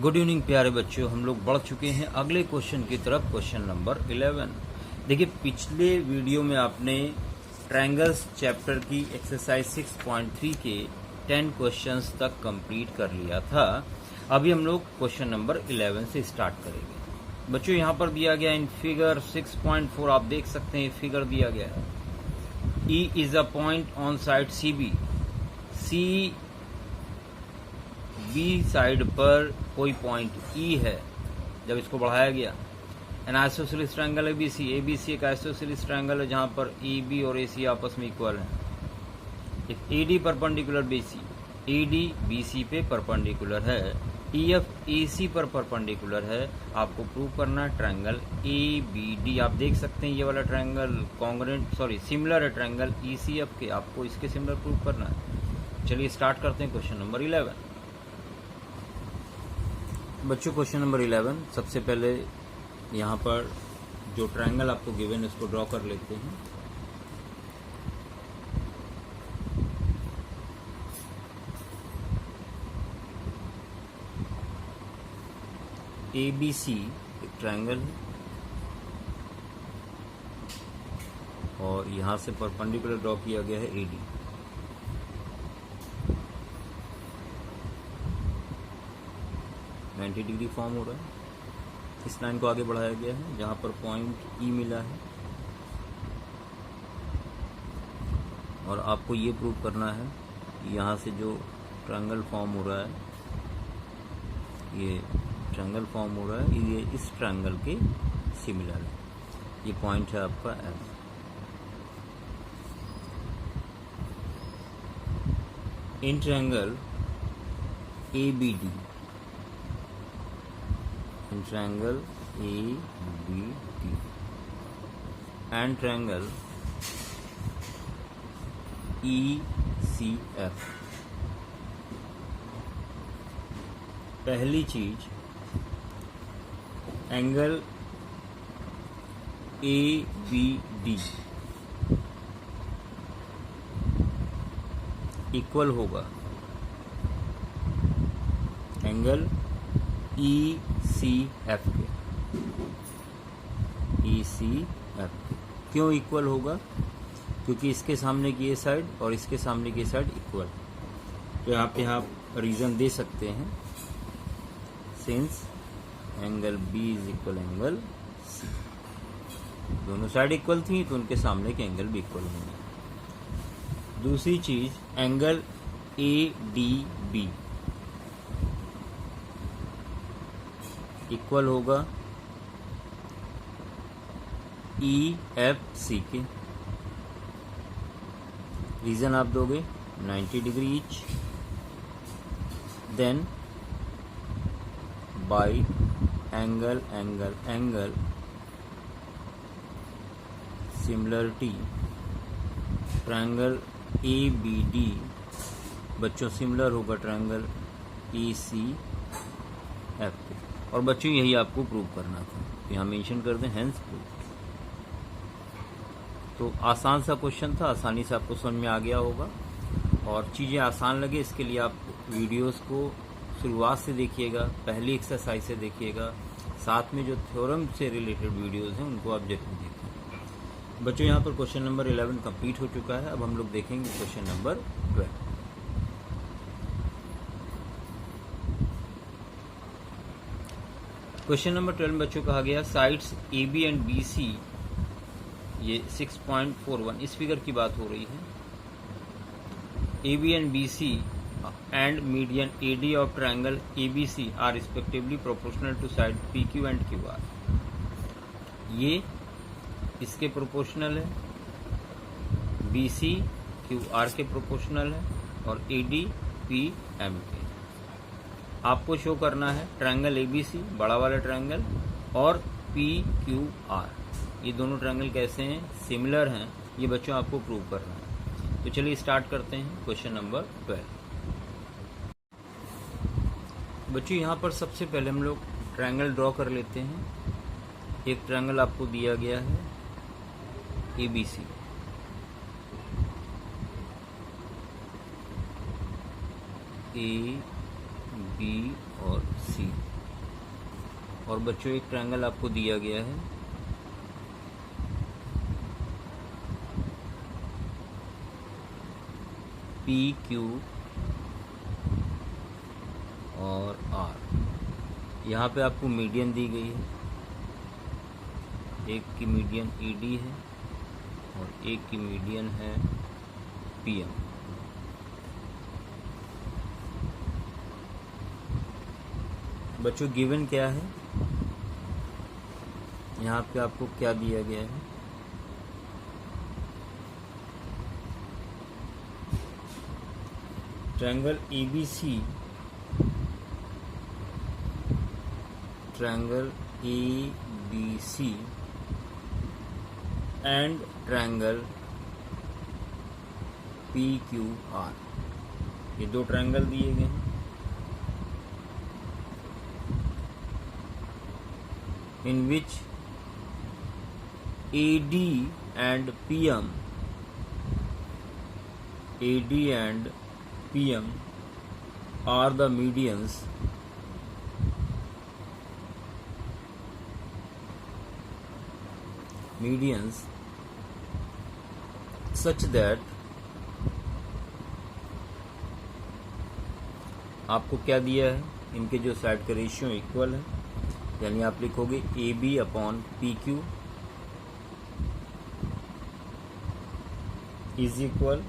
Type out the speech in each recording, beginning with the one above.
Good evening प्यारे बच्चों, हम लोग बढ़ चुके हैं अगले क्वेश्चन की तरफ। Question number 11। देखिए, पिछले वीडियो में आपने ट्रायंगल्स चैप्टर की एक्सरसाइज 6.3 के 10 क्वेश्चंस तक कंप्लीट कर लिया था। अभी हम लोग क्वेश्चन नंबर 11 से स्टार्ट करेंगे। बच्चों, यहाँ पर दिया गया इन फिगर 6.4 आप देख सकते हैं, फिगर दिया गया है। E is a point on side CB। C B side पर कोई पॉइंट E है। जब इसको बढ़ाया गया, an isosceles triangle ABC। ABC एक आइसोसेलेस ट्रायंगल है जहां पर AB और AC आपस में इक्वल हैं। एक AD perpendicular BC, AD BC पे परपेंडिकुलर है, EF AC पर परपेंडिकुलर है। आपको प्रूव करना है ट्रायंगल ABD। आप देख सकते हैं ये वाला ट्रायंगल सिमिलर है ट्रायंगल ECF के। आपको इसके सिमिलर प्रूव करना है। चलिए स्टार्ट करते हैं क्वेश्चन नंबर 11। बच्चों, क्वेश्चन नंबर 11 सबसे पहले यहाँ पर जो ट्रायंगल आपको गिवन है उसको ड्रॉ कर लेते हैं। ABC एक ट्रायंगल है और यहाँ से परपेंडिकुलर ड्रॉ किया गया है AD। डिग्री फॉर्म हो रहा है। इस लाइन को आगे बढ़ाया गया है जहां पर पॉइंट E मिला है और आपको ये प्रूव करना है कि यहाँ से जो ट्रायंगल फॉर्म हो रहा है, ये ट्रायंगल फॉर्म हो रहा है, ये इस ट्रायंगल के सिमिलर है। ये पॉइंट है आपका F। In triangle ABD, triangle ABD and triangle ECF। पहली चीज, एंगल ABD इक्वल होगा एंगल ECF के। ECF के क्यों इक्वल होगा? क्योंकि इसके सामने की ये साइड और इसके सामने की साइड इक्वल। तो यहाँ पे आप रीजन दे सकते हैं, since angle B is equal angle C। दोनों साइड इक्वल थी तो उनके सामने के एंगल भी इक्वल होंगे। दूसरी चीज, एंगल ADB इक्वल होगा EFC के। रीजन आप दोगे 90 degree each. Then by angle similarity, triangle ABD बच्चों सिमिलर होगा ट्रायंगल ECF के। और बच्चों यही आपको प्रूव करना था, तो यहाँ मेंशन कर दें हेंस प्रूव। तो आसान सा क्वेश्चन था, आसानी से आपको समझ में आ गया होगा। और चीज़ें आसान लगे इसके लिए आप वीडियोस को शुरुआत से देखिएगा, पहली एक्सरसाइज से देखिएगा, साथ में जो थ्योरम से रिलेटेड वीडियोस हैं उनको आप जरूर देखें। बच्चों, यहाँ पर क्वेश्चन नंबर 11 कंप्लीट हो चुका है। अब हम लोग देखेंगे क्वेश्चन नंबर 12। क्वेश्चन नंबर 12 बच्चों कहा गया साइड्स AB एंड BC, ये 6.41 इस फिगर की बात हो रही है। AB and BC and median AD of triangle ABC are respectively proportional to side PQ and QR। ये इसके प्रोपोर्शनल है, BC QR के प्रोपोर्शनल है और AD PM के। आपको शो करना है ट्रायंगल ABC बड़ा वाला ट्रायंगल और PQR, ये दोनों ट्रायंगल कैसे हैं, सिमिलर हैं। ये बच्चों आपको प्रूव करना है। तो चलिए स्टार्ट करते हैं क्वेश्चन नंबर 12। बच्चों, यहाँ पर सबसे पहले हम लोग ट्रायंगल ड्रॉ कर लेते हैं। एक ट्रायंगल आपको दिया गया है ABC, A पी और सी। और बच्चों एक ट्रायंगल आपको दिया गया है, पी क्यू और आर। यहाँ पे आपको मीडियन दी गई है, एक की मीडियन ईडी है और एक की मीडियन है पीएम। बच्चों गिवन क्या है, यहाँ पे आपको क्या दिया गया है, triangle ABC, triangle ABC and triangle PQR, ये दो ट्रायंगल दिए गए हैं। In which AD and PM are the medians such that आपको क्या दिया है, इनके जो साइड का रेशियो इक्वल है, यानी आप लिखोगे AB upon PQ is equal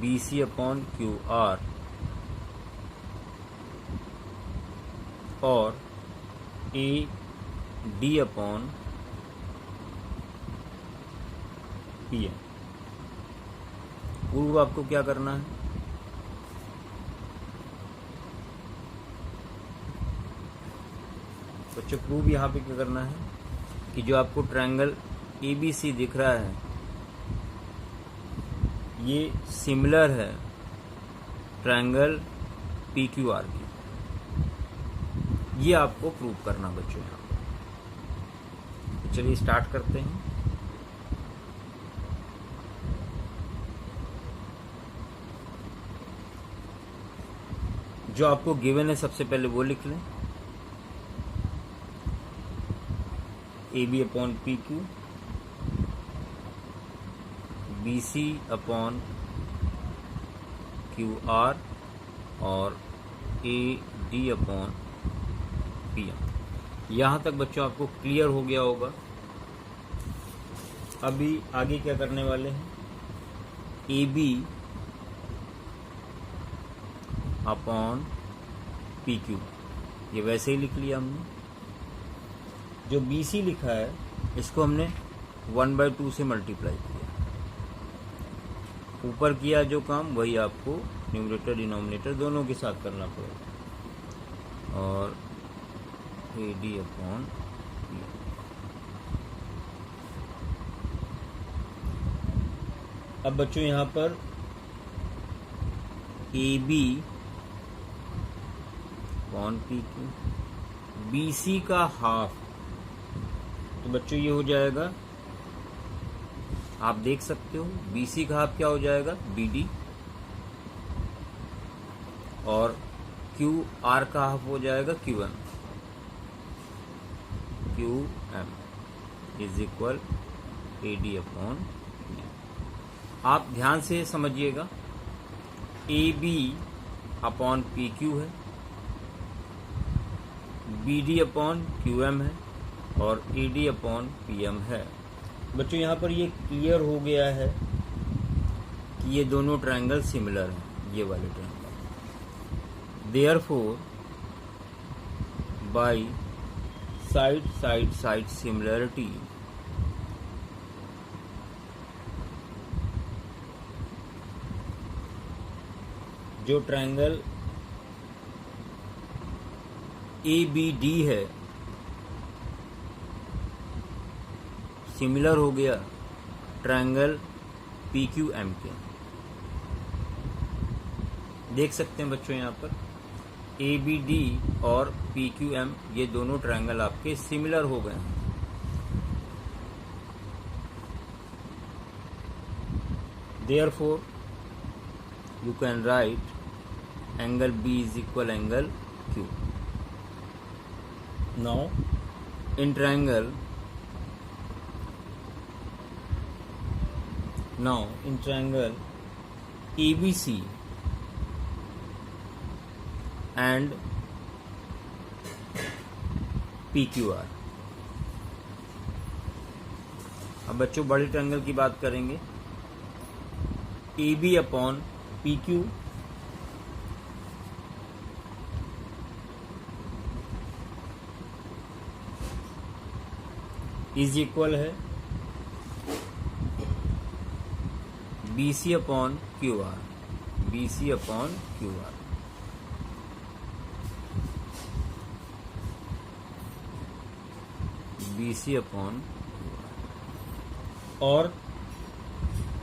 BC upon QR और AD अपॉन PM। पूर्व आपको क्या करना है, बच्चों प्रूव यहाँ पे क्या करना है कि जो आपको ट्रायंगल ABC दिख रहा है ये सिमिलर है ट्रायंगल PQR की, ये आपको प्रूव करना बच्चों यहाँ पे। चलिए स्टार्ट करते हैं। जो आपको गिवन है सबसे पहले वो लिख लें, AB upon PQ, BC upon QR और AD अपॉन PM। यहाँ तक बच्चों आपको क्लियर हो गया होगा। अभी आगे क्या करने वाले हैं, AB अपॉन PQ, ये वैसे ही लिख लिया हमने। जो BC लिखा है इसको हमने 1/2 से मल्टीप्लाई किया, ऊपर किया जो काम वही आपको न्यूमरेटर डिनोमिनेटर दोनों के साथ करना पड़ेगा। और AD अपॉन PM। अब बच्चों यहाँ पर AB अपॉन PQ, BC का हाफ, तो बच्चों ये हो जाएगा, आप देख सकते हो BC का हाफ क्या हो जाएगा BD और QR का हाफ हो जाएगा QM is equal AD upon PM। आप ध्यान से समझिएगा, AB अपॉन PQ है, BD अपॉन QM है और AD अपॉन PM है। बच्चों यहाँ पर ये क्लियर हो गया है कि ये दोनों ट्रायंगल सिमिलर हैं, ये वाले triangle. Therefore by side similarity जो ट्रायंगल ABD है सिमिलर हो गया ट्रायंगल PQM के। देख सकते हैं बच्चों यहाँ पर ABD और PQM ये दोनों ट्रायंगल आपके सिमिलर हो गए हैं। Therefore you can write angle B is equal angle Q. Now in triangle ABC and PQR। अब बच्चों बड़े ट्रायंगल की बात करेंगे। AB upon PQ is equal है BC upon QR। BC upon QR BC upon और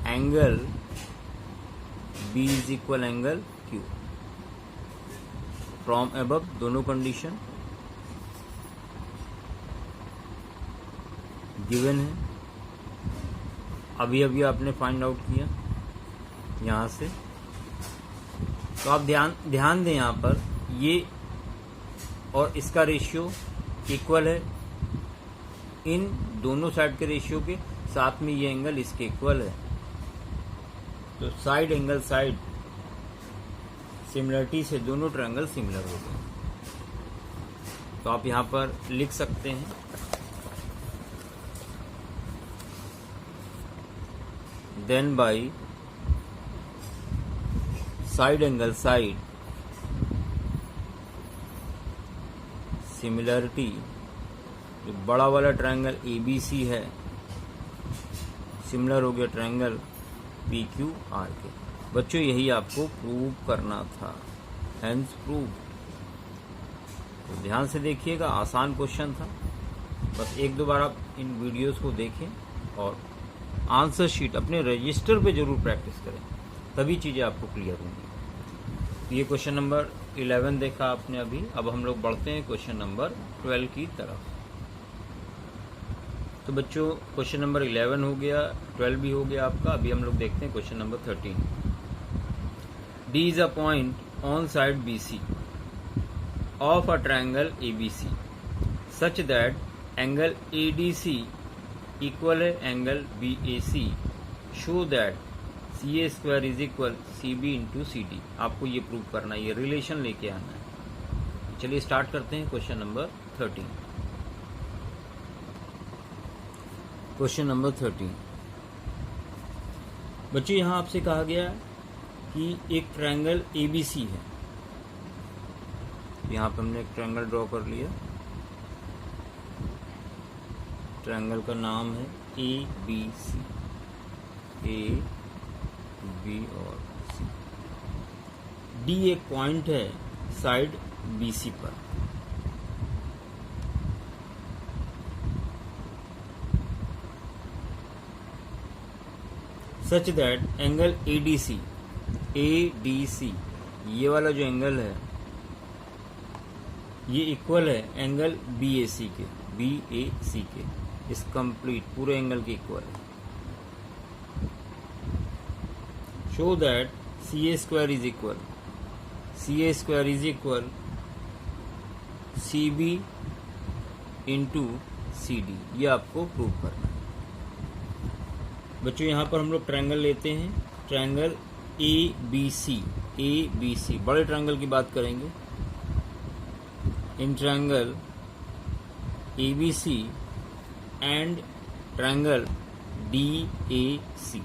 angle B is equal angle Q। From above दोनों condition given है, अभी अभी आपने फाइंड आउट किया यहां से। तो आप ध्यान दें यहां पर ये और इसका रेशियो इक्वल है इन दोनों साइड के रेशियो के, साथ में ये एंगल इसके इक्वल है। तो साइड एंगल साइड सिमिलरिटी से दोनों ट्रायंगल सिमिलर हो गए। तो आप यहां पर लिख सकते हैं then by side angle side similarity, जो बड़ा वाला ट्रायंगल ABC है सिमिलर हो गया ट्रायंगल PQR के। बच्चों यही आपको प्रूव करना था, हेंस प्रूव। तो ध्यान से देखिएगा, आसान क्वेश्चन था। बस एक दो बार आप इन वीडियोस को देखें और आंसर शीट अपने रजिस्टर पे जरूर प्रैक्टिस करें, तभी चीज़ें आपको क्लियर होंगी। तो ये क्वेश्चन नंबर 11 देखा आपने अभी। अब हम लोग बढ़ते हैं क्वेश्चन नंबर 12 की तरफ। तो बच्चों क्वेश्चन नंबर 11 हो गया, 12 भी हो गया आपका। अभी हम लोग देखते हैं question number 13। D is a point on side BC of a triangle ABC such that angle ADC equal है angle BAC। Show that CA square is equal CB into CD। आपको ये प्रूव करना है, ये रिलेशन लेके आना है। चलिए स्टार्ट करते हैं क्वेश्चन नंबर 13। क्वेश्चन नंबर 13 बच्चों, यहां आपसे कहा गया कि एक ट्रायंगल ABC है। यहां पर हमने एक ट्रायंगल ड्रॉ कर लिया। ट्रायंगल का नाम है ABC, A B और C। D एक पॉइंट है साइड BC पर। सच दैट एंगल ADC ये वाला जो एंगल है ये इक्वल है एंगल BAC के। इस कंप्लीट पूरे एंगल के इक्वल है। Show that CA square is equal CB into CD। ये आपको प्रूव करना है। बच्चों यहाँ पर हम लोग ट्रायंगल लेते हैं, ट्रायंगल ABC। बड़े ट्रायंगल की बात करेंगे। इन triangle ABC and triangle DAC।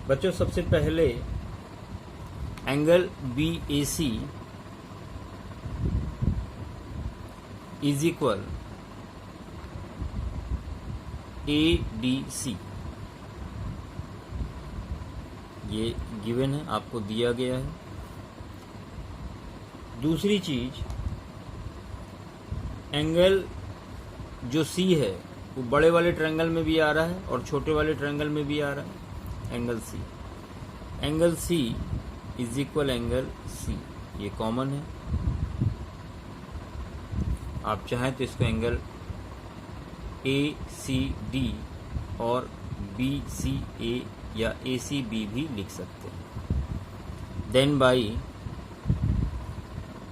बच्चों सबसे पहले angle BAC is equal ADC। ये गिवन है, आपको दिया गया है। दूसरी चीज, एंगल जो C है वो बड़े वाले ट्रायंगल में भी आ रहा है और छोटे वाले ट्रायंगल में भी आ रहा है। Angle C is equal angle C, ये कॉमन है। आप चाहें तो इसको एंगल ACD और BCA या ACB भी लिख सकते हैं। Then by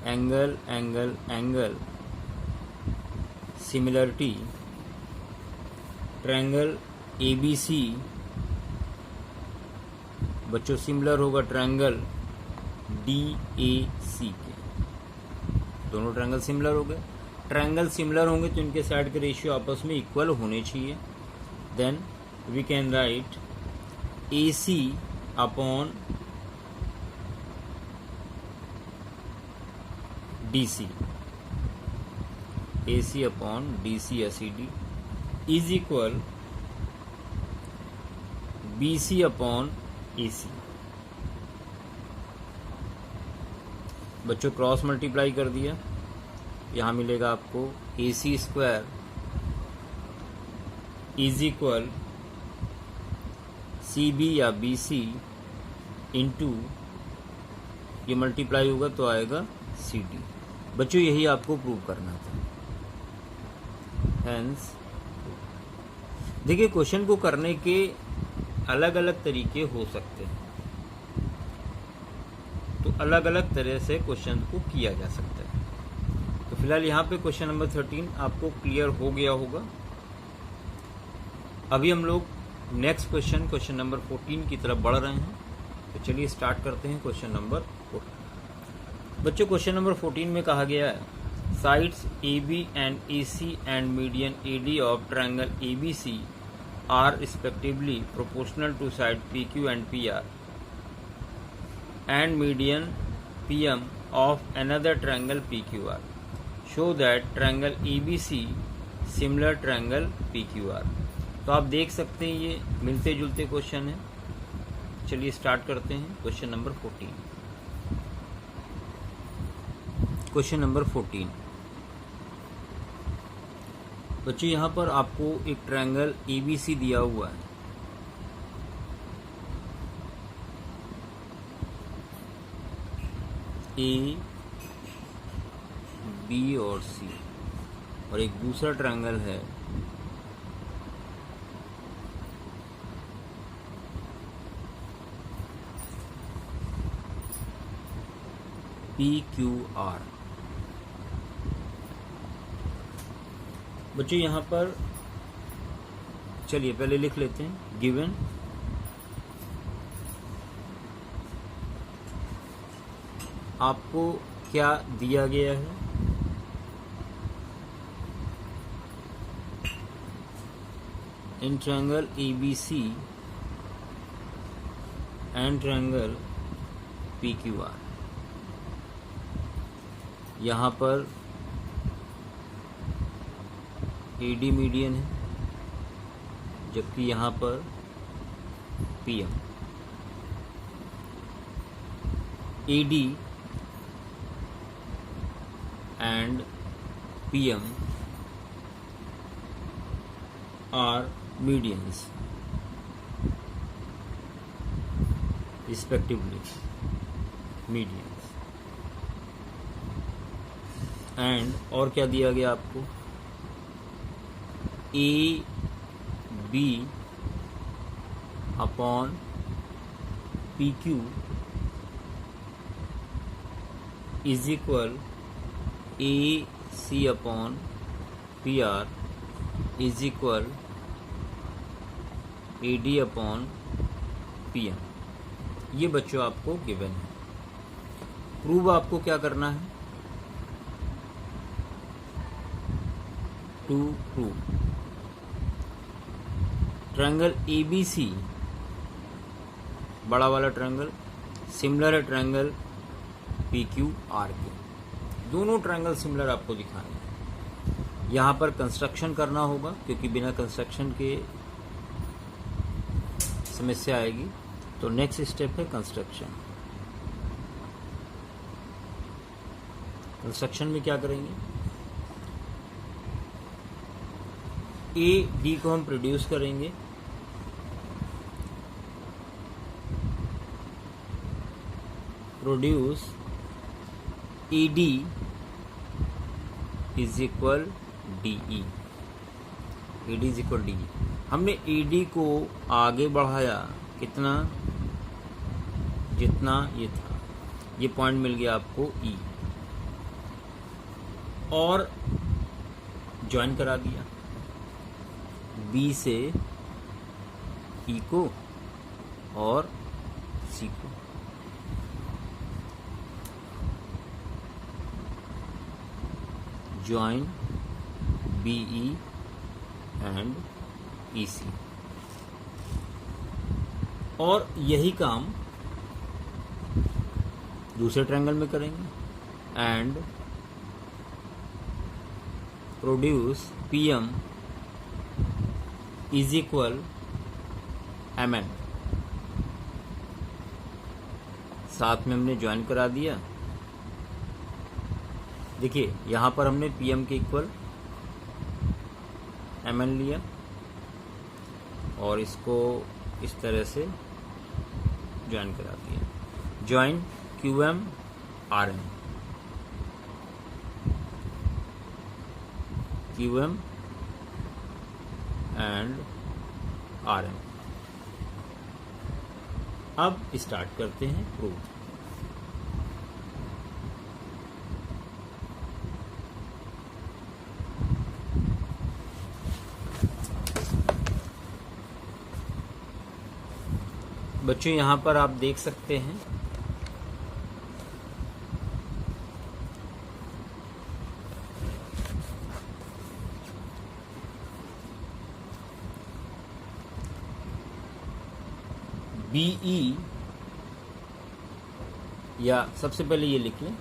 angle angle angle similarity triangle ABC बच्चों सिमिलर होगा ट्रायंगल DAC के। दोनों ट्रायंगल सिमिलर हो गए। ट्रायंगल सिमिलर होंगे तो इनके साइड के रेशियो आपस में इक्वल होने चाहिए। Then we can write AC upon DC, AC upon DC ACD is equal BC upon AC। बच्चों क्रॉस मल्टीप्लाई कर दिया, यहाँ मिलेगा आपको AC square is equal CB या BC इंटू ये मल्टीप्लाई होगा तो आएगा CD। बच्चों यही आपको प्रूव करना था। हेंस देखिए क्वेश्चन को करने के अलग अलग तरीके हो सकते हैं, तो अलग अलग तरह से क्वेश्चन को किया जा सकता है। तो फिलहाल यहाँ पे क्वेश्चन नंबर 13 आपको क्लियर हो गया होगा। अभी हम लोग नेक्स्ट क्वेश्चन नंबर 14 की तरफ बढ़ रहे हैं। तो चलिए स्टार्ट करते हैं क्वेश्चन नंबर 14। बच्चों क्वेश्चन नंबर 14 में कहा गया है sides AB and AC and median AD of triangle ABC are respectively proportional to side PQ and PR and median PM of another triangle PQR. Show that triangle ABC similar triangle PQR. तो आप देख सकते हैं ये मिलते जुलते question है। चलिए स्टार्ट करते हैं क्वेश्चन नंबर 14। क्वेश्चन नंबर 14 बच्चों यहाँ पर आपको एक ट्रायंगल ABC दिया हुआ है। A, B और C और एक दूसरा ट्रायंगल है PQR। बच्चों यहाँ पर चलिए पहले लिख लेते हैं। गिवन आपको क्या दिया गया है, इन triangle ABC and triangle PQR। यहाँ पर AD मीडियन है, जबकि यहाँ पर PM। AD and PM are medians respectively, medians। And और क्या दिया गया आपको, AB upon PQ is equal AC upon PR is equal AD upon PM। ये बच्चों आपको गिवन है। प्रूव आपको क्या करना है, टू प्रूव ट्रायंगल ABC बड़ा वाला ट्रायंगल सिमिलर है ट्रायंगल PQR के। दोनों ट्रायंगल सिमिलर आपको दिखाने हैं। यहाँ पर कंस्ट्रक्शन करना होगा क्योंकि बिना कंस्ट्रक्शन के समस्या आएगी। तो नेक्स्ट स्टेप है कंस्ट्रक्शन। कंस्ट्रक्शन में क्या करेंगे, AD को हम प्रोड्यूस करेंगे, produce AD is equal DE, AD is equal DE। हमने AD को आगे बढ़ाया कितना, जितना ये था, ये पॉइंट मिल गया आपको ई, और ज्वाइन करा दिया बी से ई को और सी को। Join B E and E C, और यही काम दूसरे ट्रायंगल में करेंगे। And produce P M is equal M N, साथ में हमने ज्वाइन करा दिया। देखिए यहां पर हमने पी एम के इक्वल एम एन लिया और इसको इस तरह से ज्वाइन करा दिया। Join Q M R M, Q M and R M. अब स्टार्ट करते हैं प्रूफ। बच्चों यहां पर आप देख सकते हैं बीई, या सबसे पहले ये लिख लें,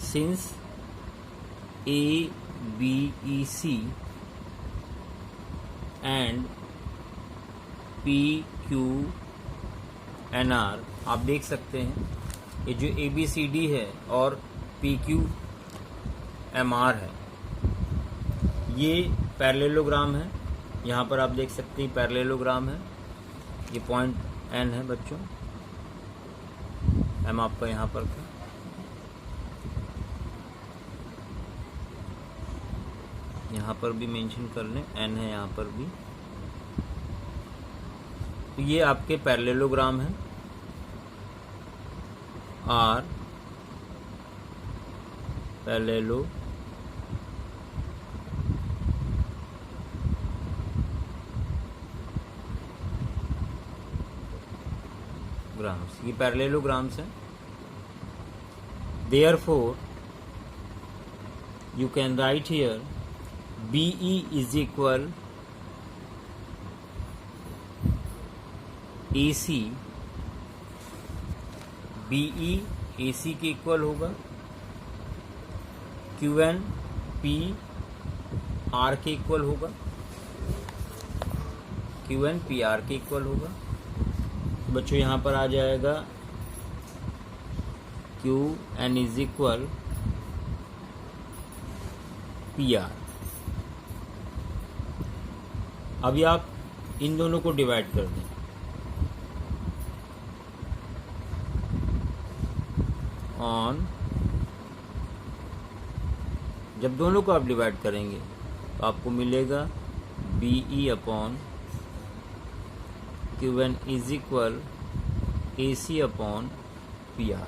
since A B E C and P Q N R, आप देख सकते हैं ये जो ए बी सी डी है और पी क्यू एम आर है, ये पैरेललोग्राम है। यहाँ पर आप देख सकते हैं पैरेललोग्राम है। ये पॉइंट एन है बच्चों, एम आपका यहाँ पर था। यहाँ पर भी मेंशन कर लें, एन है यहाँ पर भी। तो ये आपके पैरेललोग्राम है। आर पैरेललोग्राम्स, ये पैरेललोग्राम्स हैं। Therefore, you can write here BE is equal AC, BE AC के इक्वल होगा, QN P R के इक्वल होगा, QN P R के इक्वल होगा। तो बच्चों यहाँ पर आ जाएगा QN इज इक्वल PR। अभी आप इन दोनों को डिवाइड कर दें। ऑन, जब दोनों को आप डिवाइड करेंगे तो आपको मिलेगा BE upon QN is equal AC upon PR।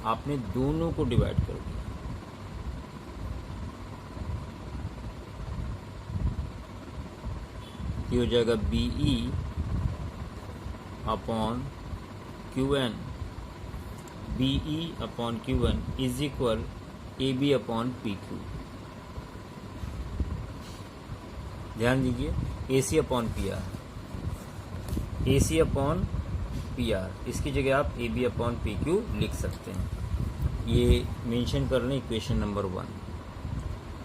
आपने दोनों को डिवाइड कर दिया। ये हो जाएगा BE upon QN, BE upon QN is equal AB upon PQ। ध्यान दीजिए, AC upon PR, AC upon PR, इसकी जगह आप AB अपॉन PQ लिख सकते हैं। ये मेंशन कर लें इक्वेशन नंबर 1।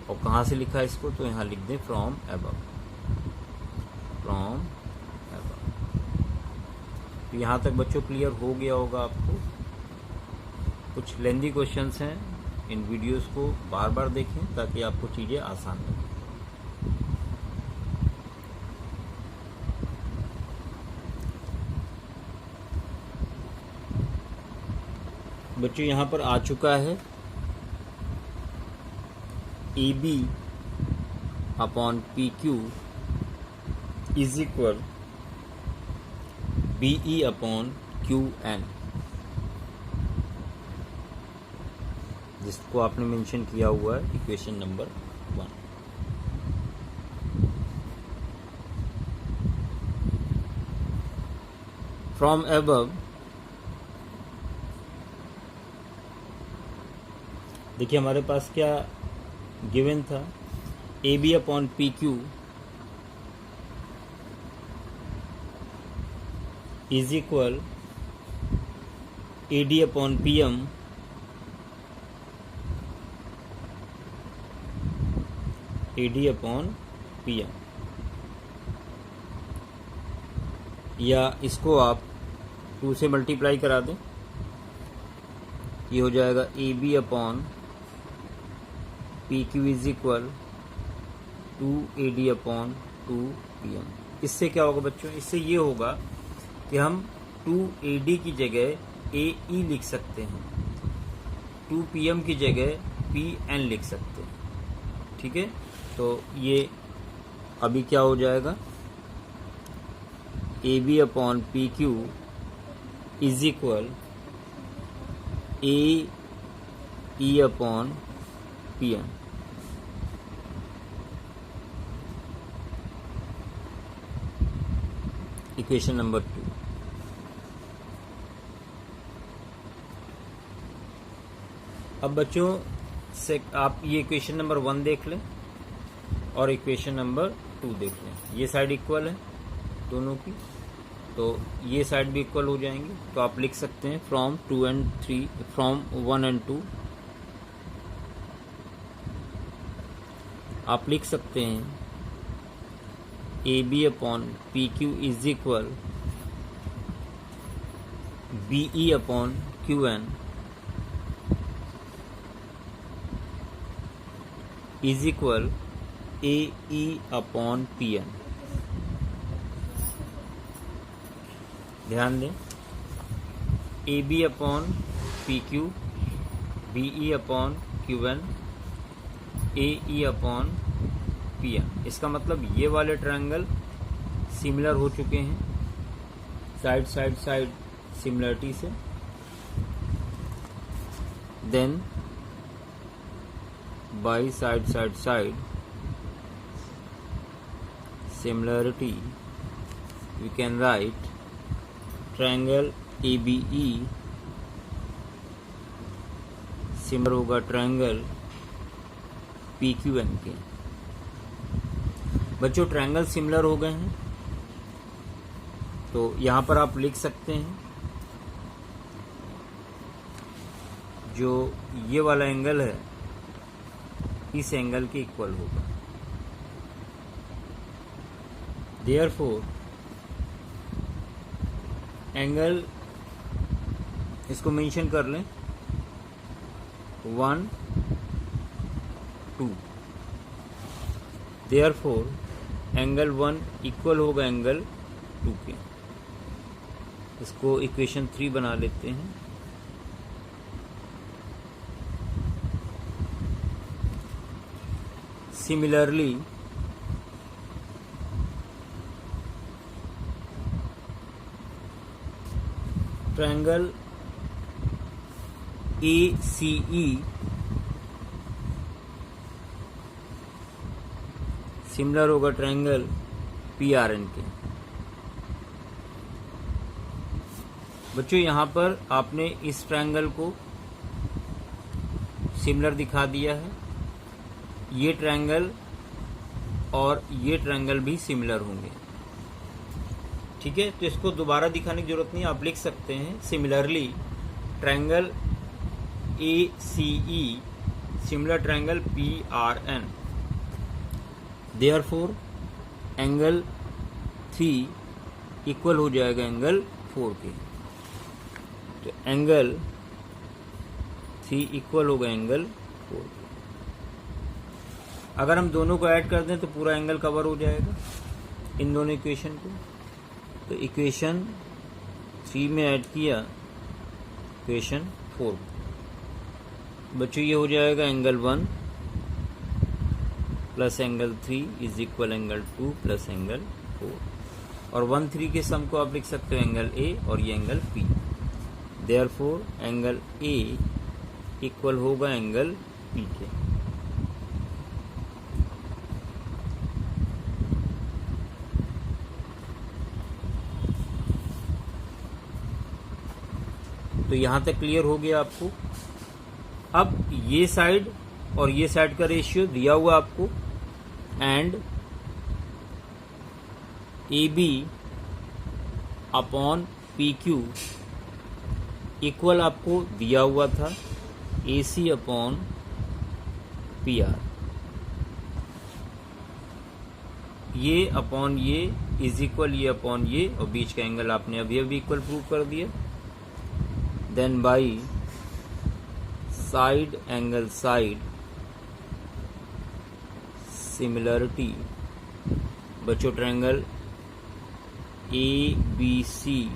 और कहाँ से लिखा है इसको, तो यहाँ लिख दें फ्रॉम अबव, फ्रॉम अबव। तो यहाँ तक बच्चों क्लियर हो गया होगा आपको। कुछ लेंदी क्वेश्चंस हैं, इन वीडियोस को बार बार देखें ताकि आपको चीज़ें आसान लगें। बच्चों यहाँ पर आ चुका है AB upon PQ is equal BE upon QN, जिसको आपने मेंशन किया हुआ है इक्वेशन नंबर 1। फ्रॉम अबव, देखिए हमारे पास क्या गिवन था, AB upon PQ is equal AD upon PM AD upon PM, या इसको आप 2 से मल्टीप्लाई करा दें, ये हो जाएगा AB upon PQ is equal 2AD upon 2PM। इससे क्या होगा बच्चों, इससे ये होगा कि हम 2AD की जगह AE लिख सकते हैं, 2PM की जगह PN लिख सकते हैं। ठीक है, तो ये अभी क्या हो जाएगा, AB upon PQ is equal AE upon PM। Equation number 2। अब बच्चों से आप ये इक्वेशन नंबर 1 देख लें और इक्वेशन नंबर 2 देख लें। ये साइड इक्वल है दोनों की, तो ये साइड भी इक्वल हो जाएंगे। तो आप लिख सकते हैं फ्रॉम 2 and 3, फ्रॉम 1 and 2 आप लिख सकते हैं AB upon PQ is equal BE upon QN is equal AE upon PN। ध्यान दें, AB upon PQ, BE upon QN, AE upon PM। इसका मतलब ये वाले ट्रायंगल सिमिलर हो चुके हैं साइड साइड साइड सिमिलरिटी से। Then by side side side similarity we can write triangle ABE similar होगा ट्रायंगल PQN के। बच्चों ट्रायंगल सिमिलर हो गए हैं, तो यहां पर आप लिख सकते हैं जो ये वाला एंगल है इस एंगल के इक्वल होगा। देयरफॉर एंगल, इसको मेंशन कर लें 1, 2। देयरफॉर एंगल 1 इक्वल होगा एंगल 2 के। इसको इक्वेशन 3 बना लेते हैं। सिमिलरली ट्रायंगल ACE सिमिलर होगा ट्रायंगल PRN के। बच्चों यहां पर आपने इस ट्रायंगल को सिमिलर दिखा दिया है, ये ट्रायंगल और ये ट्रायंगल भी सिमिलर होंगे। ठीक है, तो इसको दोबारा दिखाने की जरूरत नहीं, आप लिख सकते हैं similarly triangle ACE similar triangle PRN। Therefore angle 3 equal हो जाएगा एंगल 4 के। तो एंगल 3 इक्वल होगा एंगल 4 के। अगर हम दोनों को ऐड कर दें तो पूरा एंगल कवर हो जाएगा इन दोनों इक्वेशन को। तो इक्वेशन 3 में ऐड किया इक्वेशन 4। बच्चों ये हो जाएगा angle 1 plus angle 3 is equal angle 2 plus angle 4 और 1 3 के सम को आप लिख सकते हो एंगल ए और ये angle P. Therefore angle A equal होगा एंगल पी के। तो यहां तक क्लियर हो गया आपको। अब ये साइड और ये साइड का रेशियो दिया हुआ आपको and A B upon P Q equal आपको दिया हुआ था A C upon P R. ये अपॉन ये इज इक्वल ये अपॉन ये और बीच का एंगल आपने अभी अभी इक्वल प्रूव कर दिया। Then by side angle side similarity बच्चों triangle A B C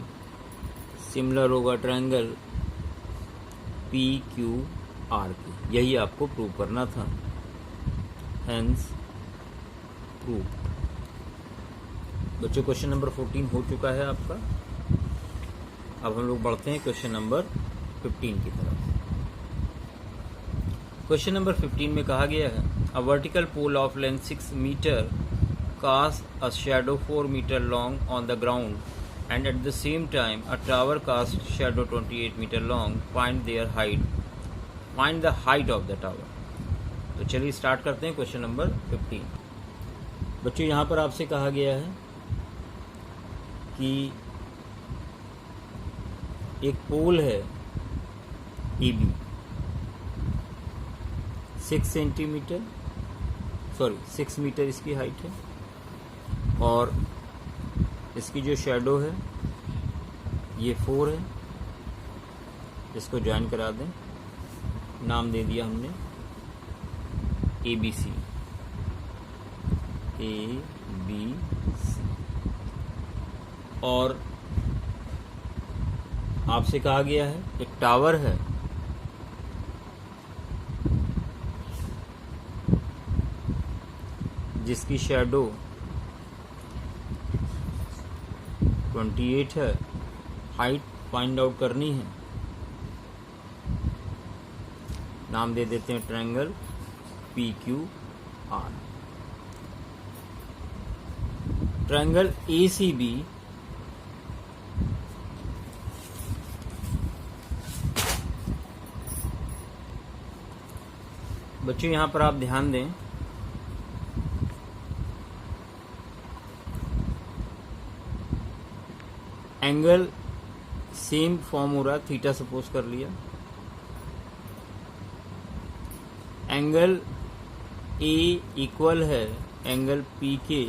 similar होगा ट्रायंगल पी क्यू आर के। यही आपको प्रूव करना था, हेंस प्रूव। बच्चों क्वेश्चन नंबर 14 हो चुका है आपका। अब हम लोग बढ़ते हैं क्वेश्चन नंबर 15 की तरफ। क्वेश्चन नंबर 15 में कहा गया है a vertical pole of length 6 metre cast a shadow 4 metre long on the ground and at the same time a tower cast shadow 28 metre long. Find the height of the tower. तो चलिए start करते हैं question number 15। बच्चों यहाँ पर आपसे कहा गया है कि एक पोल है ए बी 6 मीटर इसकी हाइट है और इसकी जो शैडो है ये 4 है। इसको ज्वाइन करा दें, नाम दे दिया हमने ए बी सी। और आपसे कहा गया है एक टावर है जिसकी शैडो 28 है, हाइट फाइंड आउट करनी है। नाम दे देते हैं triangle P Q R. Triangle A C B बच्चों यहां पर आप ध्यान दें, एंगल सेम फॉर्म हो रहा है, थीटा सपोज कर लिया। एंगल ए इक्वल है एंगल पी के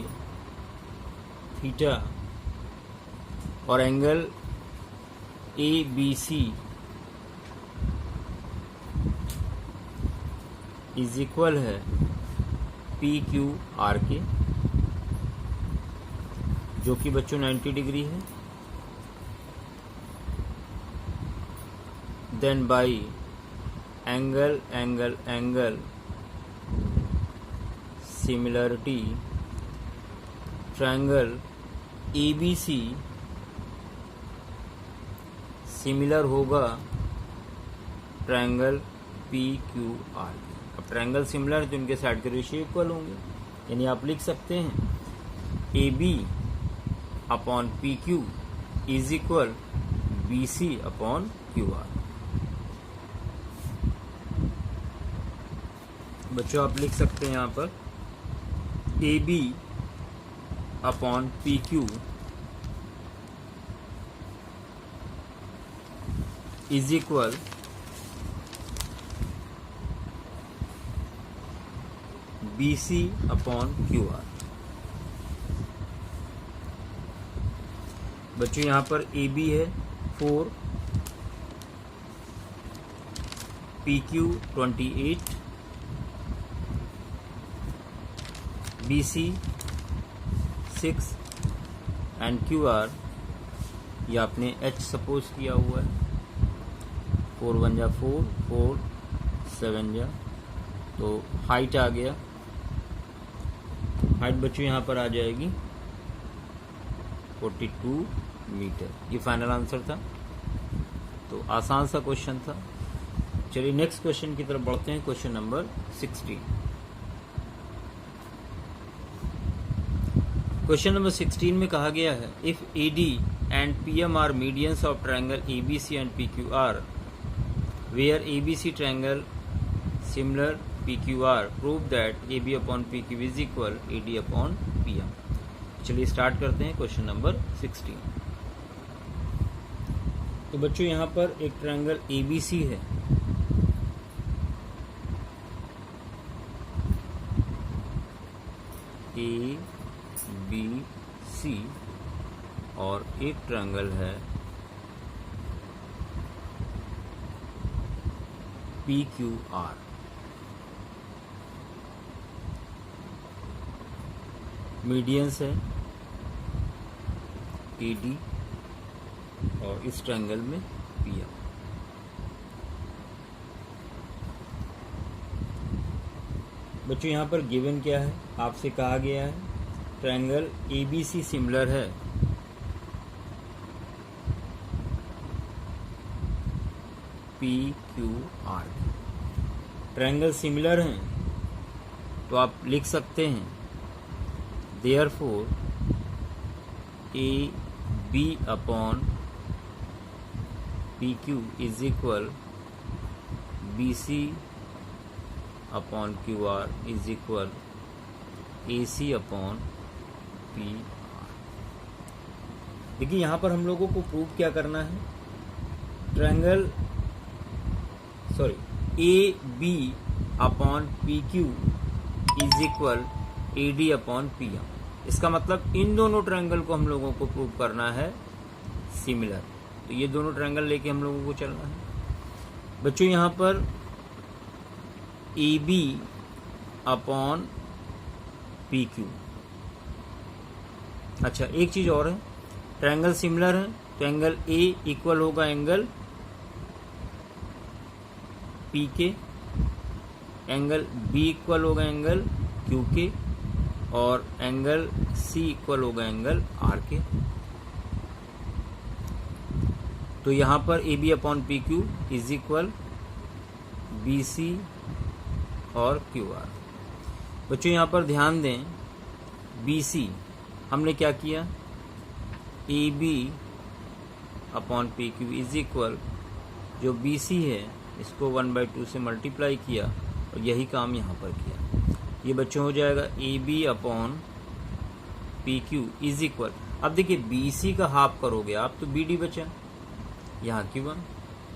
थीटा और angle A B C is equal है पी क्यू आर के, जो कि बच्चों 90 डिग्री है। Then by angle angle angle similarity triangle A B C similar होगा ट्रायंगल पी क्यू आर। अब ट्रायंगल सिमिलर है तो इनके साइड के रेशियो इक्वल होंगे, यानी आप लिख सकते हैं A B upon P Q is equal B C upon Q R. बच्चों आप लिख सकते हैं यहाँ पर A B upon P Q is equal B C upon Q R. बच्चों यहाँ पर ए बी है 4, P Q 28, B C 6 and Q R ये आपने एच सपोज किया हुआ है। 4 1 जा 4, 4 7 जा, तो हाइट आ गया। हाइट बच्चों यहाँ पर आ जाएगी 42 मीटर। ये फाइनल आंसर था। तो आसान सा क्वेश्चन था। चलिए नेक्स्ट क्वेश्चन की तरफ बढ़ते हैं। Question number 16। क्वेश्चन नंबर 16 में कहा गया है if AD and PM are medians of triangle ABC and PQR where ABC triangle similar PQR prove that AB upon PQ is equal AD upon PM। चलिए start करते हैं question number 16। तो बच्चों यहाँ पर एक ट्रायंगल ABC है। ABC और एक ट्रायंगल है PQR। मीडियंस है AD और इस ट्रायंगल में PM। बच्चों यहाँ पर गिवन क्या है, आपसे कहा गया है ट्रायंगल ABC सिमिलर है PQR। ट्रायंगल सिमिलर हैं तो आप लिख सकते हैं therefore AB upon PQ is equal BC upon QR is equal AC upon PR। देखिए यहाँ पर हम लोगों को प्रूव क्या करना है, triangle AB upon PQ is equal AD upon PM। इसका मतलब इन दोनों ट्रायंगल को हम लोगों को प्रूव करना है सिमिलर। तो ये दोनों ट्रायंगल लेके हम लोगों को चलना है। बच्चों यहाँ पर AB अपॉन PQ। अच्छा एक चीज और है, ट्रायंगल सिमिलर है तो एंगल A इक्वल होगा एंगल P के, एंगल B इक्वल होगा एंगल Q के और एंगल C इक्वल होगा एंगल R के। तो यहाँ पर AB upon PQ is equal BC और QR। बच्चों यहाँ पर ध्यान दें BC हमने क्या किया, AB upon PQ is equal जो BC है इसको 1/2 से मल्टीप्लाई किया और यही काम यहाँ पर किया। ये बच्चों हो जाएगा AB upon PQ is equal, अब देखिए BC का हाफ करोगे आप तो BD बचा, यहाँ Q1,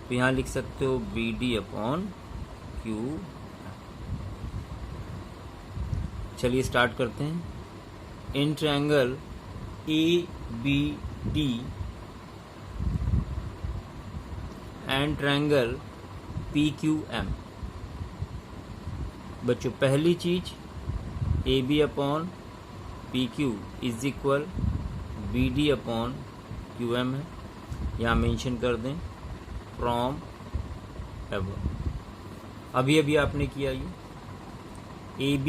तो यहाँ लिख सकते हो BD अपॉन Q। चलिए स्टार्ट करते हैं। In triangle ABD and triangle PQM। बच्चों पहली चीज AB upon PQ is equal BD upon QM है, यहाँ मेंशन कर दें फ्रॉम एवर। अभी आपने किया ये AB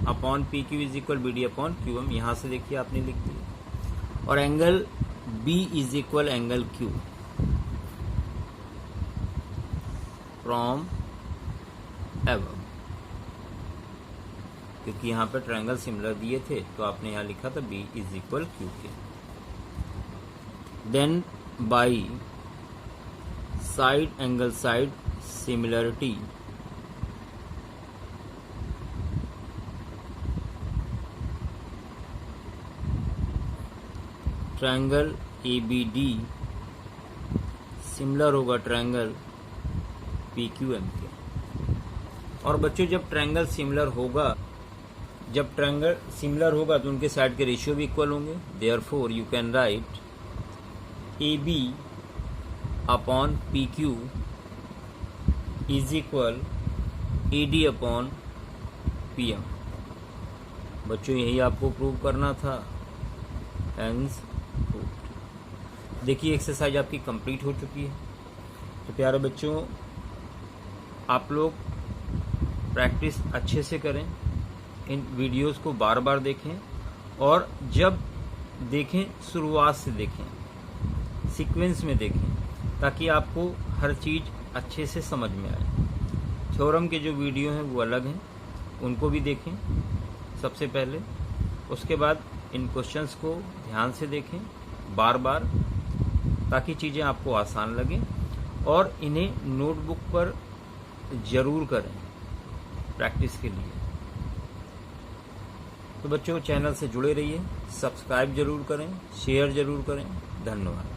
upon PQ is equal BD upon QM, यहाँ से देखिए आपने लिख दिया। और angle B is equal angle Q from ever, क्योंकि यहाँ पर ट्रायंगल सिमिलर दिए थे तो आपने यहाँ लिखा था B इज इक्वल Q के। Then by side angle side similarity triangle ABD similar होगा ट्रायंगल PQM के। और बच्चों जब ट्रायंगल सिमिलर होगा तो उनके साइड के रेशियो भी इक्वल होंगे। Therefore you can write AB upon PQ is equal AD upon PM। बच्चों यही आपको प्रूव करना था। हेंस देखिए एक्सरसाइज आपकी कंप्लीट हो चुकी है। तो प्यारे बच्चों आप लोग प्रैक्टिस अच्छे से करें, इन वीडियोस को बार बार देखें और जब देखें, शुरुआत से देखें, सीक्वेंस में देखें, ताकि आपको हर चीज़ अच्छे से समझ में आए। थ्योरम के जो वीडियो हैं वो अलग हैं, उनको भी देखें सबसे पहले। उसके बाद इन क्वेश्चंस को ध्यान से देखें बार बार, ताकि चीज़ें आपको आसान लगें, और इन्हें नोटबुक पर ज़रूर करें प्रैक्टिस के लिए। तो बच्चों, चैनल से जुड़े रहिए, सब्सक्राइब जरूर करें, शेयर जरूर करें। धन्यवाद।